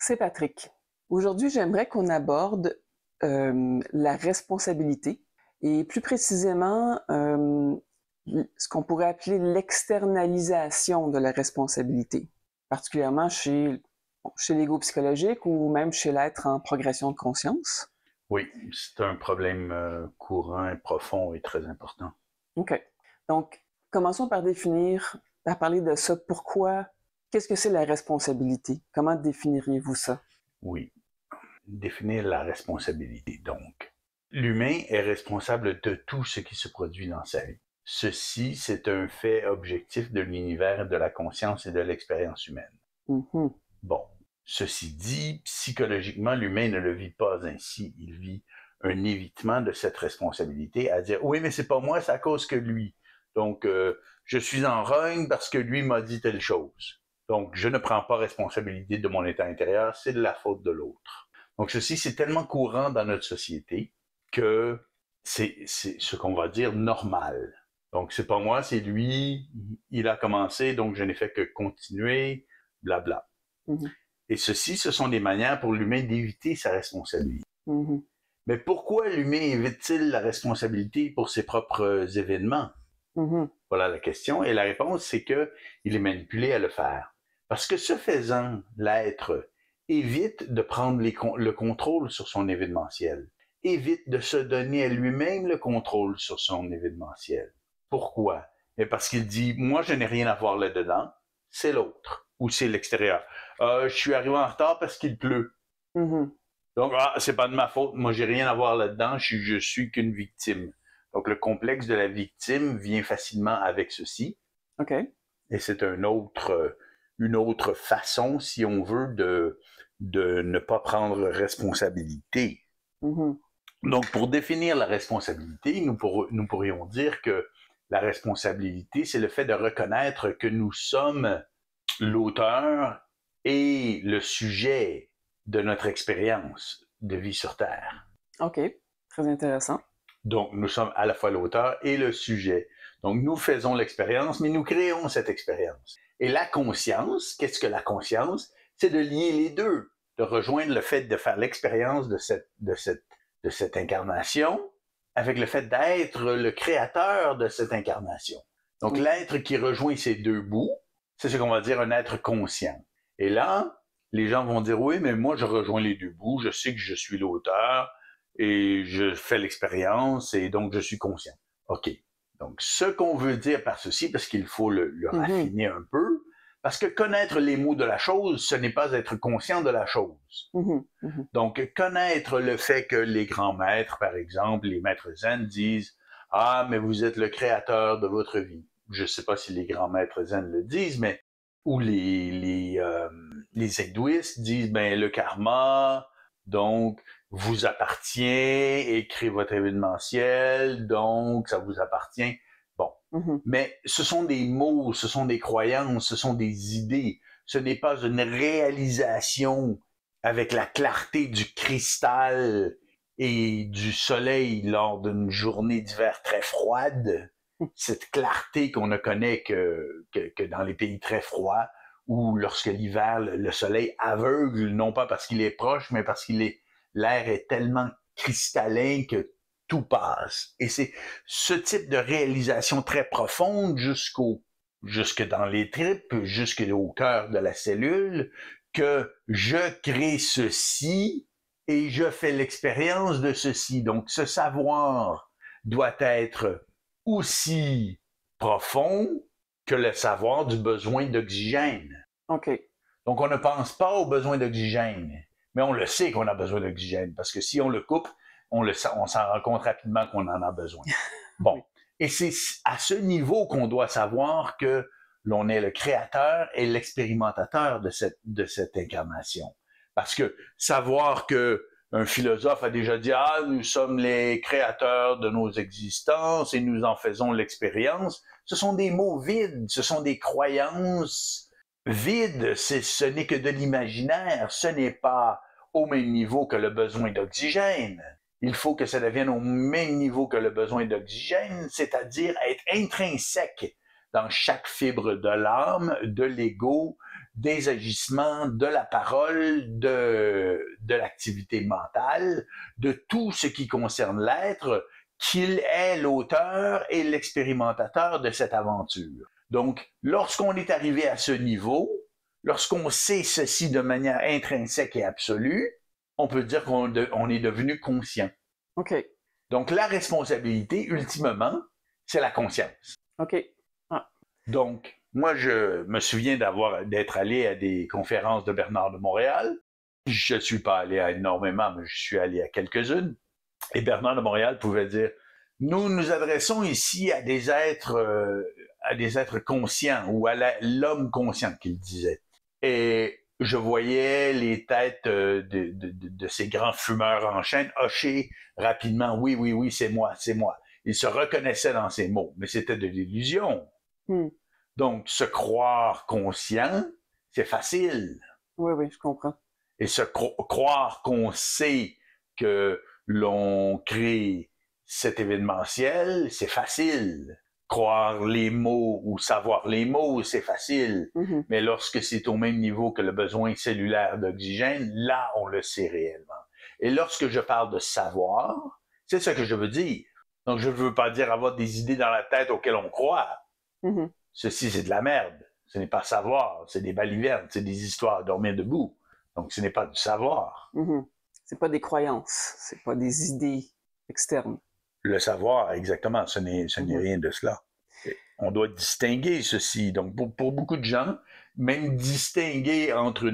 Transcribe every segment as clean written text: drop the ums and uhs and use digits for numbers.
C'est Patrick. Aujourd'hui, j'aimerais qu'on aborde la responsabilité et plus précisément ce qu'on pourrait appeler l'externalisation de la responsabilité, particulièrement chez l'ego psychologique ou même chez l'être en progression de conscience. Oui, c'est un problème courant, profond et très important. OK. Donc, commençons par parler de ça. Qu'est-ce que c'est la responsabilité? Comment définiriez-vous ça? Oui, définir la responsabilité. Donc, l'humain est responsable de tout ce qui se produit dans sa vie. Ceci, c'est un fait objectif de l'univers, de la conscience et de l'expérience humaine. Mm-hmm. Bon, ceci dit, psychologiquement, l'humain ne le vit pas ainsi. Il vit un évitement de cette responsabilité à dire « Oui, mais c'est pas moi, c'est à cause que lui. Donc, je suis en rogne parce que lui m'a dit telle chose. Donc, je ne prends pas responsabilité de mon état intérieur, c'est de la faute de l'autre. » Donc, ceci, c'est tellement courant dans notre société que c'est ce qu'on va dire normal. Donc, c'est pas moi, c'est lui, il a commencé, donc je n'ai fait que continuer, blabla. Mm-hmm. Et ceci, ce sont des manières pour l'humain d'éviter sa responsabilité. Mm-hmm. Mais pourquoi l'humain évite-t-il la responsabilité pour ses propres événements? Mm-hmm. Voilà la question. Et la réponse, c'est qu'il est manipulé à le faire. Parce que ce faisant, l'être évite de prendre le contrôle sur son événementiel, évite de se donner à lui-même le contrôle sur son événementiel. Pourquoi? Et parce qu'il dit, moi, je n'ai rien à voir là-dedans, c'est l'autre, ou c'est l'extérieur. Je suis arrivé en retard parce qu'il pleut. Mm-hmm. Donc, c'est pas de ma faute, moi, j'ai rien à voir là-dedans, je suis qu'une victime. Donc, le complexe de la victime vient facilement avec ceci. OK. Et c'est une autre façon, si on veut, de ne pas prendre responsabilité. Mm-hmm. Donc, pour définir la responsabilité, nous pourrions dire que la responsabilité, c'est le fait de reconnaître que nous sommes l'auteur et le sujet de notre expérience de vie sur Terre. OK. Très intéressant. Donc, nous sommes à la fois l'auteur et le sujet. Donc, nous faisons l'expérience, mais nous créons cette expérience. Et la conscience, qu'est-ce que la conscience? C'est de lier les deux, de rejoindre le fait de faire l'expérience de cette incarnation avec le fait d'être le créateur de cette incarnation. Donc, l'être qui rejoint ces deux bouts, c'est ce qu'on va dire un être conscient. Et là, les gens vont dire, oui, mais moi, je rejoins les deux bouts, je sais que je suis l'auteur, et je fais l'expérience et donc je suis conscient. OK. Donc, ce qu'on veut dire par ceci, parce qu'il faut le raffiner un peu, parce que connaître les mots de la chose, ce n'est pas être conscient de la chose. Mm-hmm. Mm-hmm. Donc, connaître le fait que les grands maîtres, par exemple, les maîtres zen disent « Ah, mais vous êtes le créateur de votre vie. » Je ne sais pas si les grands maîtres zen le disent, mais ou les hindouistes disent « Ben, le karma, donc, vous appartient, écrivez votre événementiel, donc ça vous appartient. » Bon. Mm-hmm. Mais ce sont des mots, ce sont des croyances, ce sont des idées. Ce n'est pas une réalisation avec la clarté du cristal et du soleil lors d'une journée d'hiver très froide. Cette clarté qu'on ne connaît que dans les pays très froids, où lorsque l'hiver, le soleil aveugle, non pas parce qu'il est proche, mais parce l'air est tellement cristallin que tout passe. Et c'est ce type de réalisation très profonde jusque dans les tripes, jusque au cœur de la cellule, que je crée ceci et je fais l'expérience de ceci. Donc, ce savoir doit être aussi profond que le savoir du besoin d'oxygène. OK. Donc, on ne pense pas au besoin d'oxygène, mais on le sait qu'on a besoin d'oxygène, parce que si on le coupe, on s'en rend compte rapidement qu'on en a besoin. Bon. Oui. Et c'est à ce niveau qu'on doit savoir que l'on est le créateur et l'expérimentateur de cette incarnation. Parce que savoir que un philosophe a déjà dit « Ah, nous sommes les créateurs de nos existences et nous en faisons l'expérience », ce sont des mots vides, ce sont des croyances vides, ce n'est que de l'imaginaire, ce n'est pas au même niveau que le besoin d'oxygène. Il faut que ça devienne au même niveau que le besoin d'oxygène, c'est-à-dire être intrinsèque dans chaque fibre de l'âme, de l'ego, des agissements, de la parole, de l'activité mentale, de tout ce qui concerne l'être, qu'il est l'auteur et l'expérimentateur de cette aventure. Donc, lorsqu'on est arrivé à ce niveau, lorsqu'on sait ceci de manière intrinsèque et absolue, on peut dire qu'on est devenu conscient. OK. Donc, la responsabilité, ultimement, c'est la conscience. OK. Ah. Donc, moi, je me souviens d'être allé à des conférences de Bernard de Montréal. Je ne suis pas allé à énormément, mais je suis allé à quelques-unes. Et Bernard de Montréal pouvait dire, nous nous adressons ici à des êtres conscients, ou à l'homme conscient, qu'il disait. Et je voyais les têtes de ces grands fumeurs en chaîne hocher rapidement. Oui, oui, oui, c'est moi, c'est moi. Ils se reconnaissaient dans ces mots, mais c'était de l'illusion. Donc, se croire conscient, c'est facile. Oui, oui, je comprends. Et se croire qu'on sait que l'on crée cet événementiel, c'est facile. Croire les mots ou savoir les mots, c'est facile. Mais lorsque c'est au même niveau que le besoin cellulaire d'oxygène, là, on le sait réellement. Et lorsque je parle de savoir, c'est ce que je veux dire. Donc, je ne veux pas dire avoir des idées dans la tête auxquelles on croit. Ceci, c'est de la merde. Ce n'est pas savoir, c'est des balivernes, c'est des histoires à dormir debout. Donc, ce n'est pas du savoir. C'est pas des croyances, c'est pas des idées externes. Le savoir, exactement, ce n'est rien de cela. On doit distinguer ceci. Donc, pour beaucoup de gens, même distinguer entre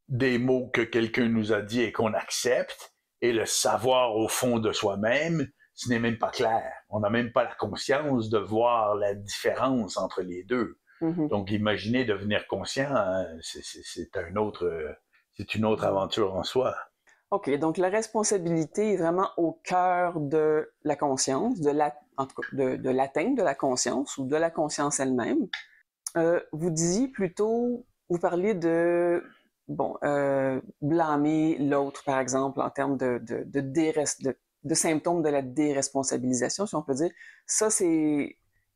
des mots que quelqu'un nous a dit et qu'on accepte et le savoir au fond de soi-même, ce n'est même pas clair. On n'a même pas la conscience de voir la différence entre les deux. Donc, imaginez devenir conscient, hein, c'est une autre aventure en soi. OK, donc la responsabilité est vraiment au cœur de la conscience, en tout cas, de l'atteinte de la conscience ou de la conscience elle-même. Vous disiez plutôt, vous parliez de blâmer l'autre, par exemple, en termes de symptômes de la déresponsabilisation, si on peut dire. Ça,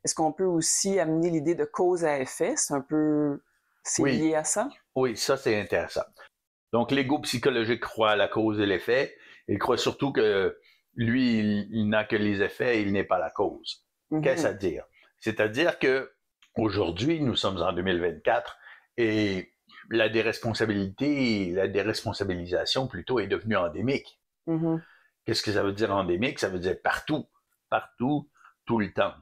est-ce qu'on peut aussi amener l'idée de cause à effet? C'est lié à ça? Oui, ça, c'est intéressant. Donc, l'ego psychologique croit à la cause et l'effet. Il croit surtout que lui, il n'a que les effets et il n'est pas la cause. Qu'est-ce à dire? C'est-à-dire que aujourd'hui, nous sommes en 2024 et la déresponsabilisation plutôt est devenue endémique. Qu'est-ce que ça veut dire endémique? Ça veut dire partout, tout le temps.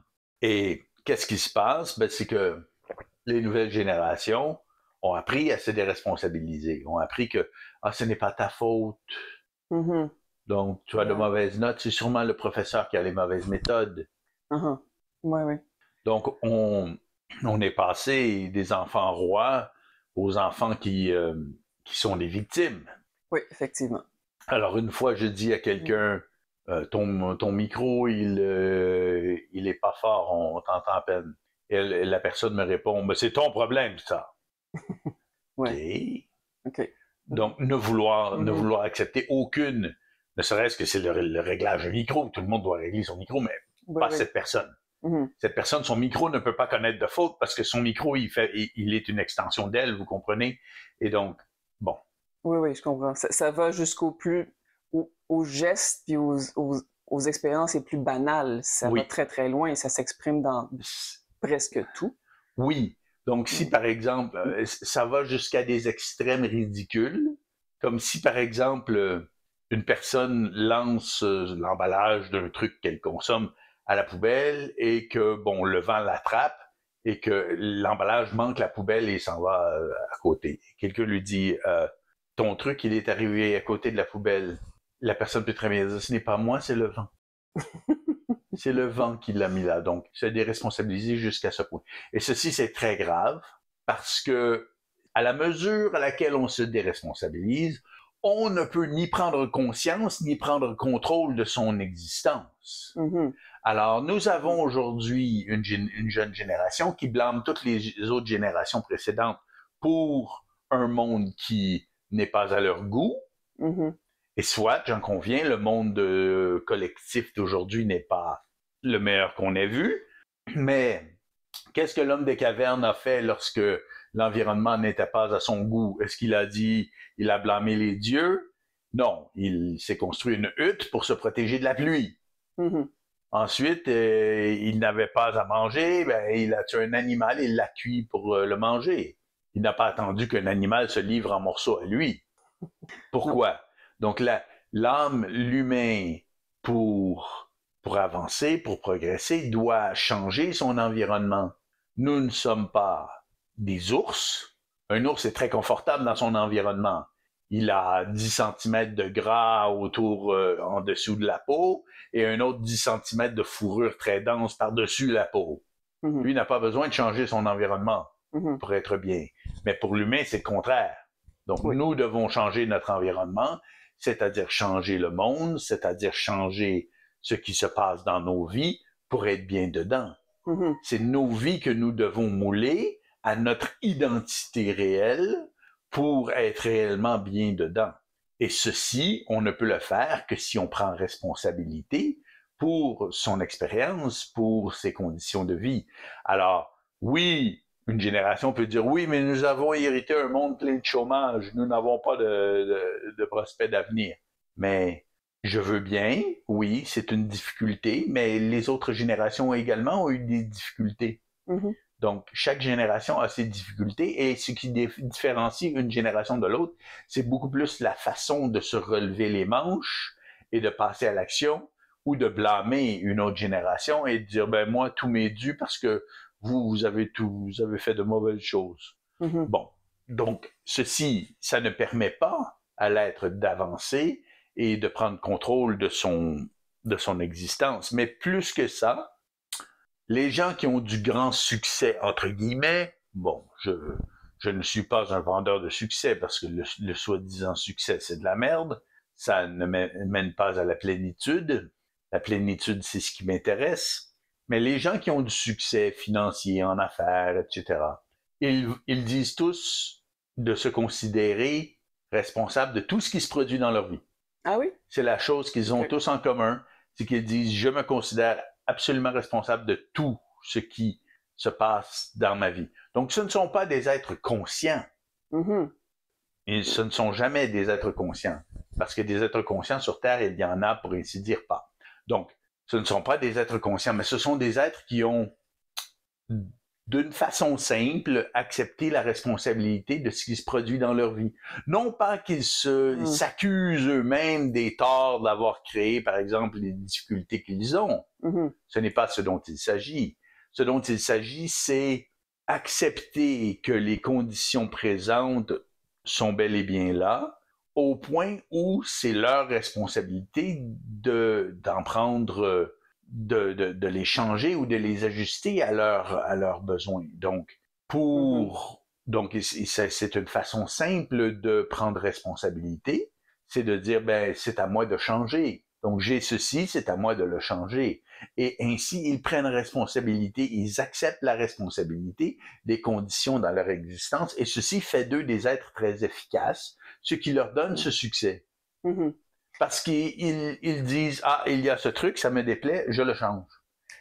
Et qu'est-ce qui se passe? C'est que les nouvelles générations ont appris à se déresponsabiliser, ont appris que ce n'est pas ta faute. Donc, tu as de mauvaises notes, c'est sûrement le professeur qui a les mauvaises méthodes. Oui. Donc, on est passé des enfants rois aux enfants qui sont des victimes. Oui, effectivement. Alors, une fois, je dis à quelqu'un, ton micro, il est pas fort, on t'entend à peine. Et la personne me répond, c'est ton problème, ça. OK. Donc, ne vouloir accepter aucune, ne serait-ce que c'est le réglage du micro. Tout le monde doit régler son micro, mais pas cette personne. Cette personne, son micro ne peut pas connaître de faute parce que son micro, il est une extension d'elle, vous comprenez? Et donc, bon. Oui, je comprends. Ça va jusqu'au aux gestes puis aux expériences les plus banales. Ça va très, très loin et ça s'exprime dans presque tout. Oui. Donc, si, par exemple, ça va jusqu'à des extrêmes ridicules, comme si, par exemple, une personne lance l'emballage d'un truc qu'elle consomme à la poubelle et que, le vent l'attrape et que l'emballage manque la poubelle et s'en va à côté. Quelqu'un lui dit, ton truc, il est arrivé à côté de la poubelle. La personne peut très bien dire, ce n'est pas moi, c'est le vent. C'est le vent qui l'a mis là. Donc, se déresponsabiliser jusqu'à ce point. Et ceci, c'est très grave parce que, à la mesure à laquelle on se déresponsabilise, on ne peut ni prendre conscience ni prendre contrôle de son existence. Alors, nous avons aujourd'hui une jeune génération qui blâme toutes les autres générations précédentes pour un monde qui n'est pas à leur goût. Et soit, j'en conviens, le monde collectif d'aujourd'hui n'est pas le meilleur qu'on ait vu, mais qu'est-ce que l'homme des cavernes a fait lorsque l'environnement n'était pas à son goût. Est-ce qu'il a dit, il a blâmé les dieux? Non, il s'est construit une hutte pour se protéger de la pluie. Mhm. Ensuite, il n'avait pas à manger, ben, il a tué un animal et il l'a cuit pour le manger. Il n'a pas attendu qu'un animal se livre en morceaux à lui. Pourquoi? Non. Donc, l'âme, l'humain, pour avancer, pour progresser, doit changer son environnement. Nous ne sommes pas des ours. Un ours est très confortable dans son environnement. Il a 10 cm de gras autour, en dessous de la peau, et un autre 10 cm de fourrure très dense par-dessus la peau. Mm-hmm. Lui n'a pas besoin de changer son environnement pour être bien. Mais pour l'humain, c'est le contraire. Donc, nous devons changer notre environnement, c'est-à-dire changer le monde, c'est-à-dire changer ce qui se passe dans nos vies pour être bien dedans. Mm-hmm. C'est nos vies que nous devons mouler à notre identité réelle pour être réellement bien dedans. Et ceci, on ne peut le faire que si on prend responsabilité pour son expérience, pour ses conditions de vie. Alors, oui, une génération peut dire, oui, mais nous avons hérité un monde plein de chômage, nous n'avons pas de prospect d'avenir. Mais je veux bien, oui, c'est une difficulté, mais les autres générations également ont eu des difficultés. Mm-hmm. Donc, chaque génération a ses difficultés et ce qui différencie une génération de l'autre, c'est beaucoup plus la façon de se relever les manches et de passer à l'action ou de blâmer une autre génération et de dire, ben moi, tout m'est dû parce que vous avez fait de mauvaises choses. Mm-hmm. Bon, donc, ceci, ça ne permet pas à l'être d'avancer et de prendre contrôle de son existence. Mais plus que ça, les gens qui ont du grand succès, entre guillemets, bon, je ne suis pas un vendeur de succès parce que le soi-disant succès, c'est de la merde. Ça ne mène pas à la plénitude. La plénitude, c'est ce qui m'intéresse. Mais les gens qui ont du succès financier, en affaires, etc., ils disent tous de se considérer responsables de tout ce qui se produit dans leur vie. Ah oui? C'est la chose qu'ils ont tous en commun, c'est qu'ils disent « je me considère absolument responsable de tout ce qui se passe dans ma vie. » Donc, ce ne sont pas des êtres conscients. Mm-hmm. Et ce ne sont jamais des êtres conscients. Parce que des êtres conscients sur Terre, il y en a, pour ainsi dire, pas. Donc, ce ne sont pas des êtres conscients, mais ce sont des êtres qui ont, d'une façon simple, accepté la responsabilité de ce qui se produit dans leur vie. Non pas qu'ils s'accusent eux-mêmes des torts d'avoir créé, par exemple, les difficultés qu'ils ont. Mm-hmm. Ce n'est pas ce dont il s'agit. Ce dont il s'agit, c'est accepter que les conditions présentes sont bel et bien là, au point où c'est leur responsabilité d'en prendre... de les changer ou de les ajuster à leurs besoins. Donc, donc c'est une façon simple de prendre responsabilité, c'est de dire, ben, c'est à moi de changer. Donc, j'ai ceci, c'est à moi de le changer. Et ainsi, ils prennent responsabilité, ils acceptent la responsabilité des conditions dans leur existence, et ceci fait d'eux des êtres très efficaces, ce qui leur donne ce succès. Mm-hmm. Parce qu'ils disent « Ah, il y a ce truc, ça me déplaît, je le change. »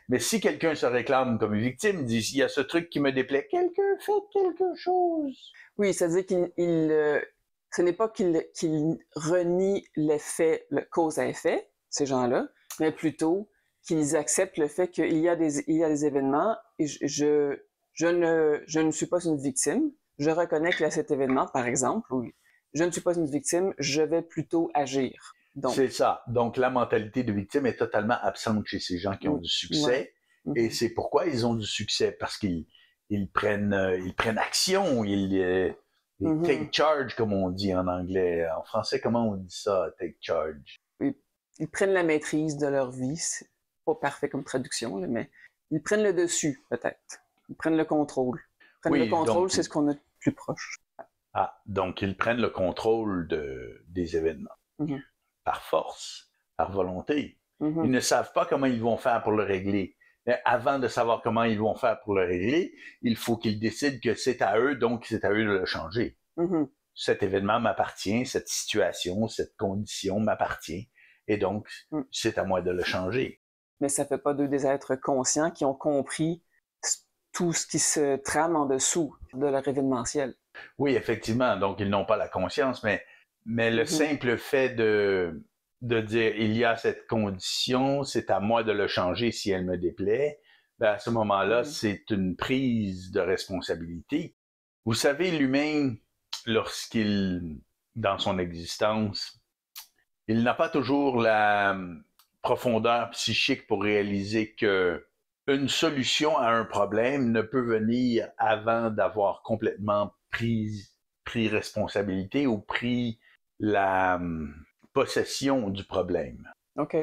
Mais si quelqu'un se réclame comme victime, dit « Il y a ce truc qui me déplaît, quelqu'un fait quelque chose. » Oui, c'est-à-dire ce n'est pas qu'ils renient l'effet, le cause à effet, ces gens-là, mais plutôt qu'ils acceptent le fait qu'il y a des événements et je ne suis pas une victime. Je reconnais qu'il y a cet événement, par exemple, oui. Je ne suis pas une victime, je vais plutôt agir. C'est ça. Donc, la mentalité de victime est totalement absente chez ces gens qui ont du succès. Ouais. Et c'est pourquoi ils ont du succès. Parce qu'ils prennent action. Ils take charge, comme on dit en anglais. En français, comment on dit ça, take charge? Ils prennent la maîtrise de leur vie. C'est pas parfait comme traduction, mais ils prennent le dessus, peut-être. Ils prennent le contrôle. Le contrôle, c'est ce qu'on a de plus proche. Ah, donc ils prennent le contrôle des événements. Mm-hmm. Par force, par volonté. Mm-hmm. Ils ne savent pas comment ils vont faire pour le régler. Mais avant de savoir comment ils vont faire pour le régler, il faut qu'ils décident que c'est à eux, donc c'est à eux de le changer. Mm-hmm. Cet événement m'appartient, cette situation, cette condition m'appartient, et donc c'est à moi de le changer. Mais ça fait pas d'eux des êtres conscients qui ont compris tout ce qui se trame en dessous de leur événementiel. Oui, effectivement. Donc, ils n'ont pas la conscience, mais le simple fait de dire il y a cette condition, c'est à moi de le changer si elle me déplaît, ben à ce moment-là, c'est une prise de responsabilité. Vous savez, l'humain, dans son existence, il n'a pas toujours la profondeur psychique pour réaliser que une solution à un problème ne peut venir avant d'avoir complètement pris responsabilité ou pris la possession du problème. OK.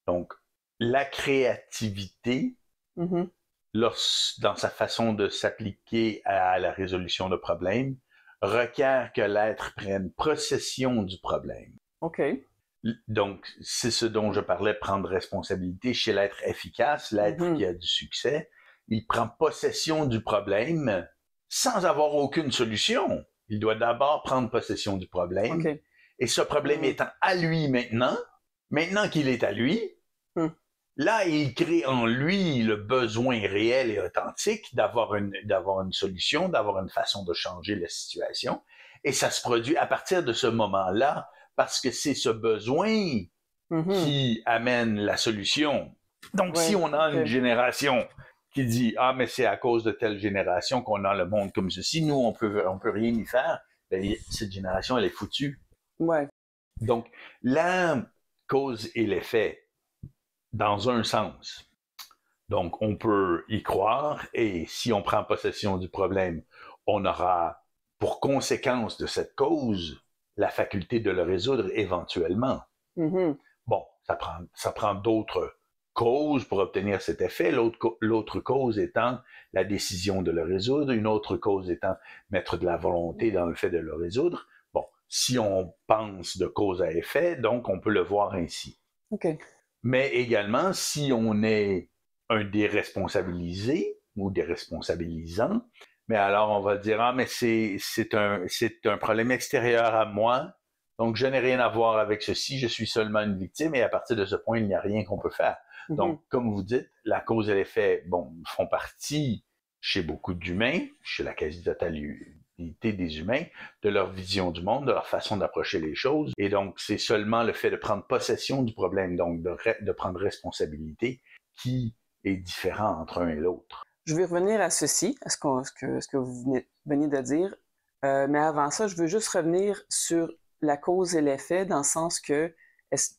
Donc, la créativité, dans sa façon de s'appliquer à la résolution de problèmes, requiert que l'être prenne possession du problème. OK. Donc, c'est ce dont je parlais, prendre responsabilité chez l'être efficace, l'être qui a du succès. Il prend possession du problème sans avoir aucune solution. Il doit d'abord prendre possession du problème. OK. Et ce problème étant à lui maintenant qu'il est à lui, là, il crée en lui le besoin réel et authentique d'avoir une solution, d'avoir une façon de changer la situation. Et ça se produit à partir de ce moment-là, parce que c'est ce besoin qui amène la solution. Donc, si on a une génération qui dit « Ah, mais c'est à cause de telle génération qu'on a le monde comme ceci, nous, on peut rien y faire », ben, cette génération, elle est foutue. Ouais. Donc, la cause et l'effet, dans un sens. Donc, on peut y croire, et si on prend possession du problème, on aura pour conséquence de cette cause la faculté de le résoudre éventuellement. Bon, ça prend d'autres causes pour obtenir cet effet. L'autre cause étant la décision de le résoudre, une autre cause étant mettre de la volonté dans le fait de le résoudre. Bon, si on pense de cause à effet, donc on peut le voir ainsi. OK. Mais également, si on est un déresponsabilisé ou déresponsabilisant, mais alors on va dire « Ah, mais c'est un problème extérieur à moi, donc je n'ai rien à voir avec ceci, je suis seulement une victime, et à partir de ce point, il n'y a rien qu'on peut faire. » Donc, comme vous dites, la cause et l'effet, font partie chez beaucoup d'humains, chez la quasi-totalité des humains, de leur vision du monde, de leur façon d'approcher les choses. Et donc, c'est seulement le fait de prendre possession du problème, donc de prendre responsabilité, qui est différent entre un et l'autre. Je vais revenir à ceci, à ce que vous venez de dire. Mais avant ça, je veux juste revenir sur la cause et l'effet, dans le sens que,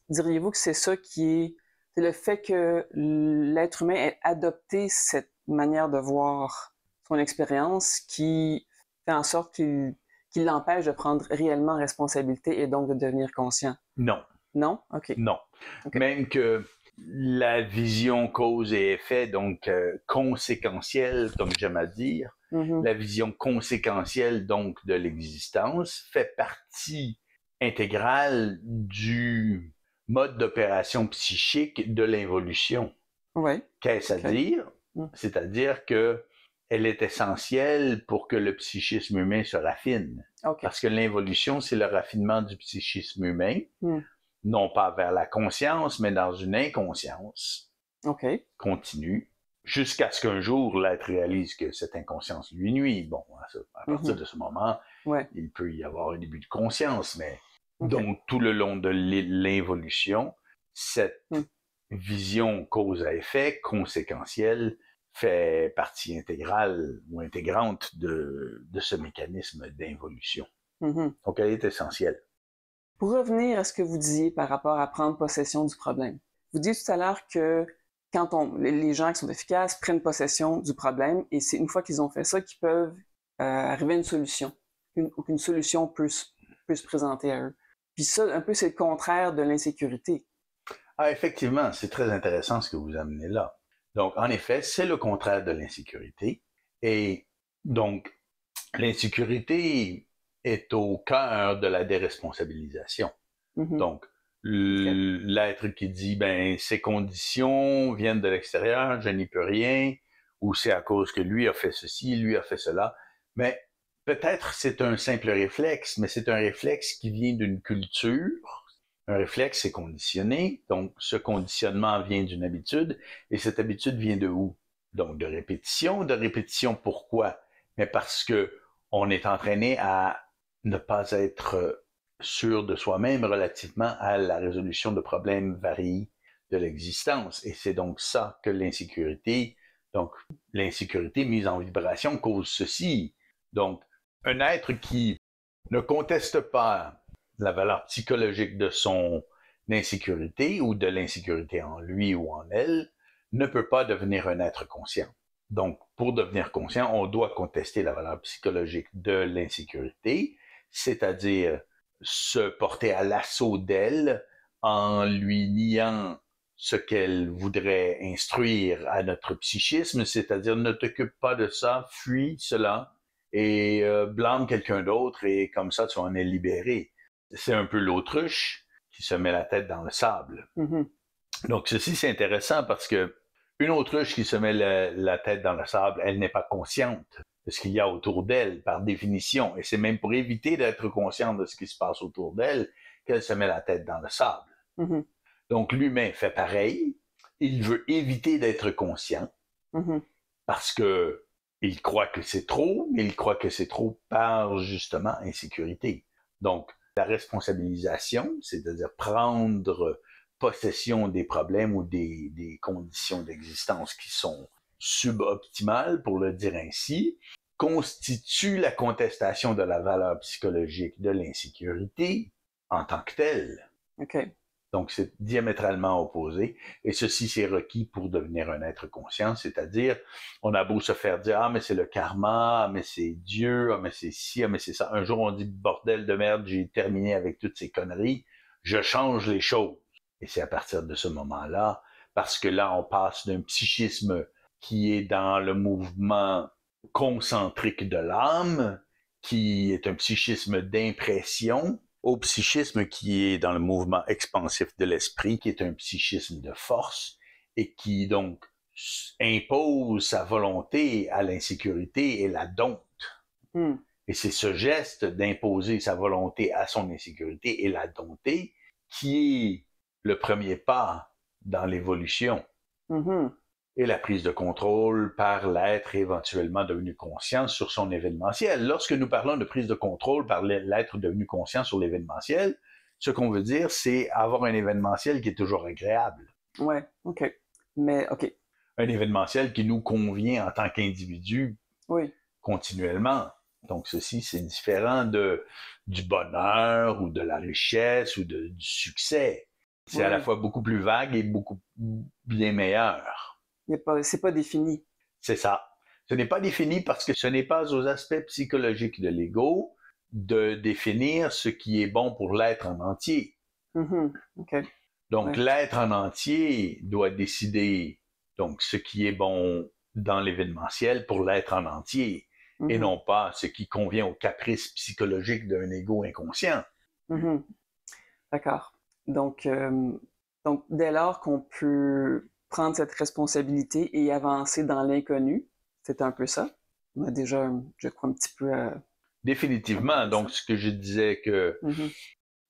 diriez-vous que c'est ça c'est le fait que l'être humain ait adopté cette manière de voir son expérience qui fait en sorte qu'il l'empêche de prendre réellement responsabilité et donc de devenir conscient? Non. Non? OK. Non. Okay. Même que la vision cause et effet, donc conséquentielle, comme j'aime à dire, la vision conséquentielle donc de l'existence fait partie intégrale du mode d'opération psychique de l'involution. Ouais. Qu'est-ce à dire? C'est-à-dire que elle est essentielle pour que le psychisme humain se raffine. Parce que l'involution, c'est le raffinement du psychisme humain. Non pas vers la conscience, mais dans une inconscience continue, jusqu'à ce qu'un jour, l'être réalise que cette inconscience lui nuit. Bon, à partir de ce moment, il peut y avoir un début de conscience, mais donc tout le long de l'involution, cette vision cause à effet, conséquentielle, fait partie intégrale ou intégrante de ce mécanisme d'involution. Donc elle est essentielle. Pour revenir à ce que vous disiez par rapport à prendre possession du problème, vous disiez tout à l'heure que quand les gens qui sont efficaces prennent possession du problème, et c'est une fois qu'ils ont fait ça qu'ils peuvent arriver à une solution, qu'une solution peut se présenter à eux. Puis ça, un peu, c'est le contraire de l'insécurité. Ah, effectivement, c'est très intéressant ce que vous amenez là. Donc, en effet, c'est le contraire de l'insécurité. Et donc, l'insécurité est au cœur de la déresponsabilisation. Donc, l'être qui dit, ces conditions viennent de l'extérieur, je n'y peux rien, ou c'est à cause que lui a fait ceci, lui a fait cela. Mais peut-être c'est un simple réflexe, mais c'est un réflexe qui vient d'une culture. Un réflexe, c'est conditionné. Donc, ce conditionnement vient d'une habitude. Et cette habitude vient de où? Donc, de répétition. De répétition, pourquoi? Mais parce que on est entraîné à ne pas être sûr de soi-même relativement à la résolution de problèmes variés de l'existence. Et c'est donc ça que l'insécurité mise en vibration cause ceci. Donc, un être qui ne conteste pas la valeur psychologique de son insécurité ou de l'insécurité en lui ou en elle ne peut pas devenir un être conscient. Donc, pour devenir conscient, on doit contester la valeur psychologique de l'insécurité, c'est-à-dire se porter à l'assaut d'elle en lui niant ce qu'elle voudrait instruire à notre psychisme, c'est-à-dire ne t'occupe pas de ça, fuis cela et blâme quelqu'un d'autre et comme ça tu en es libéré. C'est un peu l'autruche qui se met la tête dans le sable. Mhm. Donc ceci c'est intéressant parce que une autruche qui se met la tête dans le sable, elle n'est pas consciente de ce qu'il y a autour d'elle par définition et c'est même pour éviter d'être consciente de ce qui se passe autour d'elle qu'elle se met la tête dans le sable. Mhm. Donc l'humain fait pareil, il veut éviter d'être conscient Mhm. parce que il croit que c'est trop, mais il croit que c'est trop par justement insécurité. Donc la responsabilisation, c'est-à-dire prendre possession des problèmes ou des conditions d'existence qui sont suboptimales, pour le dire ainsi, constitue la contestation de la valeur psychologique de l'insécurité en tant que telle. OK. Donc, c'est diamétralement opposé. Et ceci, c'est requis pour devenir un être conscient. C'est-à-dire, on a beau se faire dire, ah, mais c'est le karma, ah, mais c'est Dieu, ah, mais c'est ci, ah, mais c'est ça. Un jour, on dit, bordel de merde, j'ai terminé avec toutes ces conneries. Je change les choses. Et c'est à partir de ce moment-là, parce que là, on passe d'un psychisme qui est dans le mouvement concentrique de l'âme, qui est un psychisme d'impression, au psychisme qui est dans le mouvement expansif de l'esprit, qui est un psychisme de force et qui donc impose sa volonté à l'insécurité et la dompte. Mm. Et c'est ce geste d'imposer sa volonté à son insécurité et la dompter qui est le premier pas dans l'évolution. Mhm. Et la prise de contrôle par l'être éventuellement devenu conscient sur son événementiel. Lorsque nous parlons de prise de contrôle par l'être devenu conscient sur l'événementiel, ce qu'on veut dire, c'est avoir un événementiel qui est toujours agréable. Ouais, OK. Mais OK. Un événementiel qui nous convient en tant qu'individu Oui. continuellement. Donc ceci, c'est différent du bonheur ou de la richesse ou du succès. C'est à la fois beaucoup plus vague et beaucoup bien meilleur. C'est pas défini. C'est ça. Ce n'est pas défini parce que ce n'est pas aux aspects psychologiques de l'ego de définir ce qui est bon pour l'être en entier. Mm-hmm. OK. Donc, l'être en entier doit décider donc ce qui est bon dans l'événementiel pour l'être en entier et non pas ce qui convient aux caprices psychologiques d'un ego inconscient. Mm-hmm. D'accord. Donc, dès lors qu'on peut prendre cette responsabilité et avancer dans l'inconnu, c'est un peu ça. On a déjà, je crois, un petit peu... Définitivement. Donc, ce que je disais que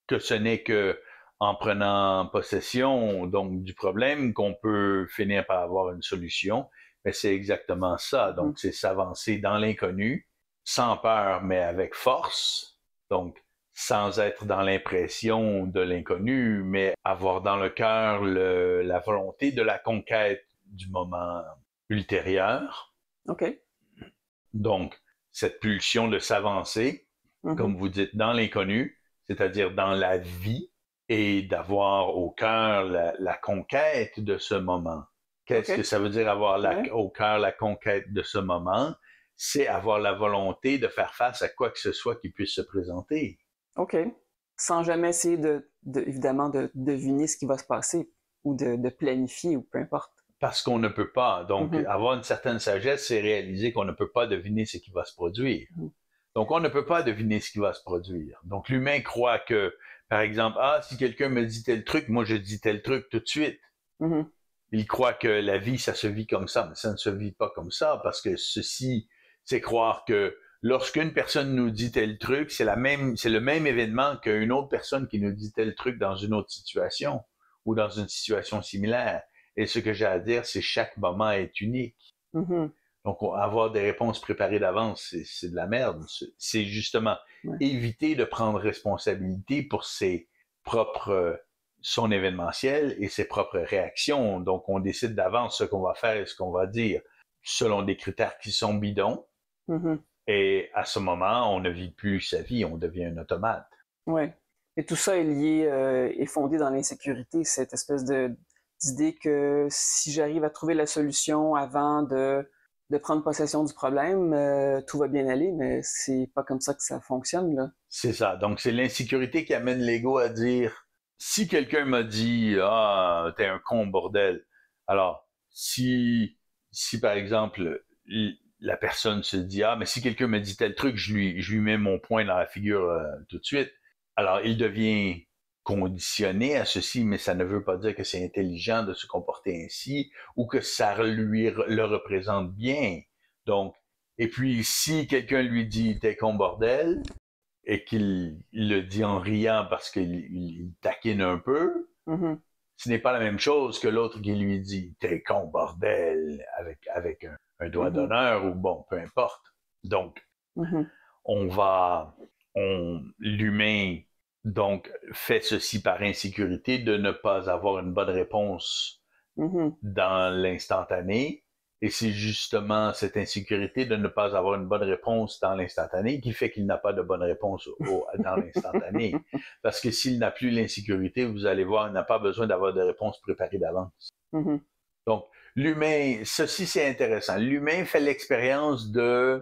ce n'est que en prenant possession donc du problème qu'on peut finir par avoir une solution. Mais c'est exactement ça. Donc, c'est s'avancer dans l'inconnu, sans peur, mais avec force. Donc, sans être dans l'impression de l'inconnu, mais avoir dans le cœur la volonté de la conquête du moment ultérieur. OK. Donc, cette pulsion de s'avancer, comme vous dites, dans l'inconnu, c'est-à-dire dans la vie, et d'avoir au cœur la conquête de ce moment. Qu'est-ce que ça veut dire avoir au cœur la conquête de ce moment? C'est avoir la volonté de faire face à quoi que ce soit qui puisse se présenter. OK. Sans jamais essayer évidemment, de deviner ce qui va se passer ou de planifier ou peu importe. Parce qu'on ne peut pas. Donc, avoir une certaine sagesse, c'est réaliser qu'on ne peut pas deviner ce qui va se produire. Donc, on ne peut pas deviner ce qui va se produire. Donc, l'humain croit que, par exemple, si quelqu'un me dit tel truc, moi je dis tel truc tout de suite. Il croit que la vie, ça se vit comme ça, mais ça ne se vit pas comme ça, parce que ceci, c'est croire que lorsqu'une personne nous dit tel truc, c'est le même événement qu'une autre personne qui nous dit tel truc dans une autre situation ou dans une situation similaire. Et ce que j'ai à dire, c'est chaque moment est unique. Mhm. Donc, avoir des réponses préparées d'avance, c'est de la merde. C'est justement Ouais. éviter de prendre responsabilité pour son événementiel et ses propres réactions. Donc, on décide d'avance ce qu'on va faire et ce qu'on va dire selon des critères qui sont bidons. Mhm. Et à ce moment, on ne vit plus sa vie, on devient un automate. Ouais. Et tout ça est lié, est fondé dans l'insécurité, cette espèce d'idée que si j'arrive à trouver la solution avant de prendre possession du problème, tout va bien aller, mais c'est pas comme ça que ça fonctionne, là. C'est ça. Donc, c'est l'insécurité qui amène l'ego à dire, si quelqu'un m'a dit, ah, t'es un con bordel. Alors, si par exemple, la personne se dit, ah, mais si quelqu'un me dit tel truc, je lui mets mon poing dans la figure tout de suite. Alors, il devient conditionné à ceci, mais ça ne veut pas dire que c'est intelligent de se comporter ainsi ou que ça le représente bien. Donc, et puis, si quelqu'un lui dit, t'es con bordel, et qu'il le dit en riant parce qu'il taquine un peu, Mhm. ce n'est pas la même chose que l'autre qui lui dit t'es con bordel avec un doigt Mhm. d'honneur ou bon, peu importe. Donc, Mhm. on va, l'humain donc fait ceci par insécurité de ne pas avoir une bonne réponse Mhm. dans l'instantané. Et c'est justement cette insécurité de ne pas avoir une bonne réponse dans l'instantané qui fait qu'il n'a pas de bonne réponse dans l'instantané. Parce que s'il n'a plus l'insécurité, vous allez voir, il n'a pas besoin d'avoir de réponse préparée d'avance. Mhm. Donc, l'humain, ceci c'est intéressant. L'humain fait l'expérience de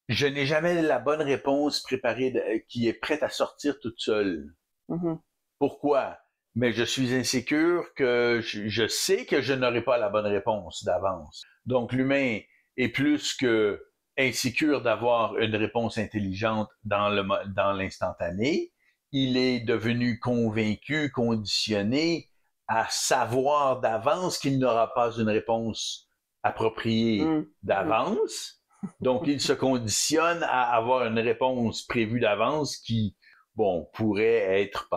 je n'ai jamais la bonne réponse préparée qui est prête à sortir toute seule. Mhm. Pourquoi? Mais je suis insécure que je sais que je n'aurai pas la bonne réponse d'avance. Donc, l'humain est plus que insécure d'avoir une réponse intelligente dans l'instantané. Il est devenu convaincu, conditionné à savoir d'avance qu'il n'aura pas une réponse appropriée Mhm. Mhm. d'avance. Donc, il se conditionne à avoir une réponse prévue d'avance qui, bon, pourrait être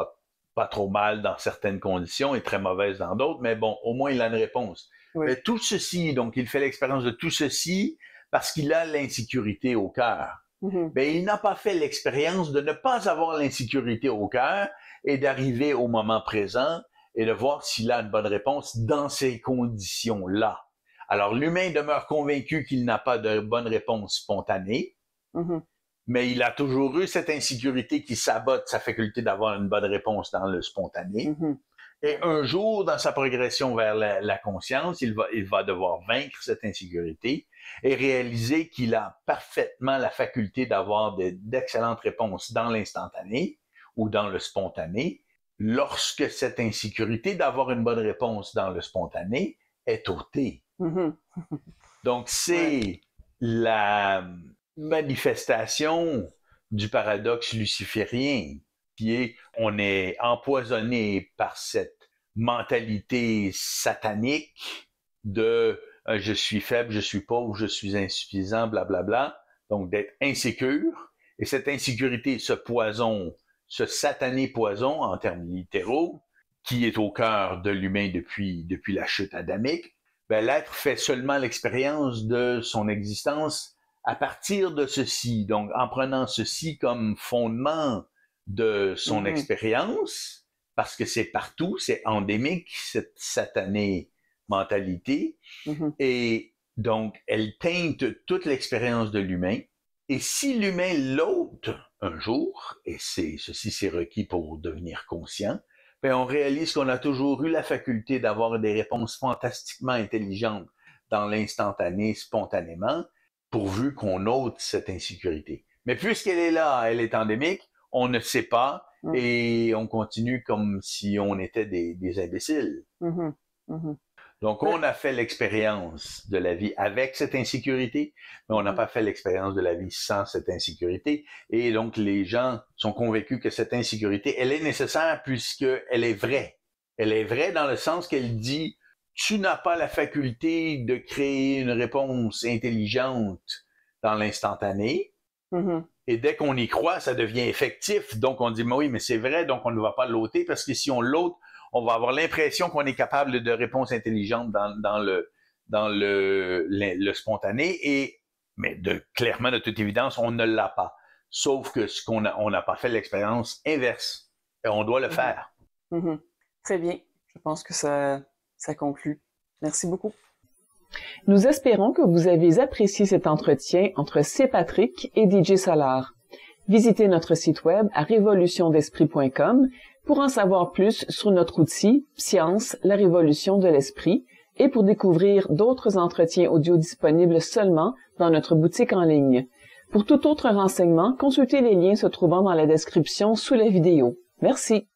pas trop mal dans certaines conditions et très mauvaise dans d'autres, mais bon, au moins il a une réponse. Oui. Mais tout ceci, donc il fait l'expérience de tout ceci parce qu'il a l'insécurité au cœur. Mhm. Mais il n'a pas fait l'expérience de ne pas avoir l'insécurité au cœur et d'arriver au moment présent et de voir s'il a une bonne réponse dans ces conditions-là. Alors l'humain demeure convaincu qu'il n'a pas de bonne réponse spontanée, Mhm. mais il a toujours eu cette insécurité qui sabote sa faculté d'avoir une bonne réponse dans le spontané. Mhm. Et un jour, dans sa progression vers la conscience, il va devoir vaincre cette insécurité et réaliser qu'il a parfaitement la faculté d'avoir d'excellentes réponses dans l'instantané ou dans le spontané, lorsque cette insécurité d'avoir une bonne réponse dans le spontané est ôtée. Mhm. Donc, Ouais. c'est la manifestation du paradoxe luciférien, qui est on est empoisonné par cette mentalité satanique de je suis faible, je suis pauvre, je suis insuffisant, blablabla. Donc, d'être insécure. Et cette insécurité, ce poison, ce satané poison, en termes littéraux, qui est au cœur de l'humain depuis la chute adamique, ben, l'être fait seulement l'expérience de son existence à partir de ceci. Donc, en prenant ceci comme fondement de son Mhm. expérience, parce que c'est partout, c'est endémique, cette satanée mentalité, Mhm. et donc, elle teinte toute l'expérience de l'humain. Et si l'humain l'ôte un jour, et ceci c'est requis pour devenir conscient, ben on réalise qu'on a toujours eu la faculté d'avoir des réponses fantastiquement intelligentes dans l'instantané, spontanément, pourvu qu'on ôte cette insécurité. Mais puisqu'elle est là, elle est endémique, on ne sait pas Mhm. et on continue comme si on était des imbéciles. Mhm. Mhm. Donc, Ouais. on a fait l'expérience de la vie avec cette insécurité, mais on n'a Mhm. pas fait l'expérience de la vie sans cette insécurité. Et donc, les gens sont convaincus que cette insécurité, elle est nécessaire puisqu'elle est vraie. Elle est vraie dans le sens qu'elle dit, tu n'as pas la faculté de créer une réponse intelligente dans l'instantané. Mhm. Et dès qu'on y croit, ça devient effectif. Donc, on dit, mais oui, mais c'est vrai, donc on ne va pas l'ôter parce que si on l'ôte, on va avoir l'impression qu'on est capable de réponses intelligentes dans le spontané, mais clairement, de toute évidence, on ne l'a pas. Sauf que on n'a pas fait l'expérience inverse. Et on doit le faire. Très bien. Je pense que ça conclut. Merci beaucoup. Nous espérons que vous avez apprécié cet entretien entre C. Patrick et DJ Solar. Visitez notre site web à révolutiondesprit.com pour en savoir plus sur notre outil Science, la révolution de l'esprit et pour découvrir d'autres entretiens audio disponibles seulement dans notre boutique en ligne. Pour tout autre renseignement, consultez les liens se trouvant dans la description sous la vidéo. Merci.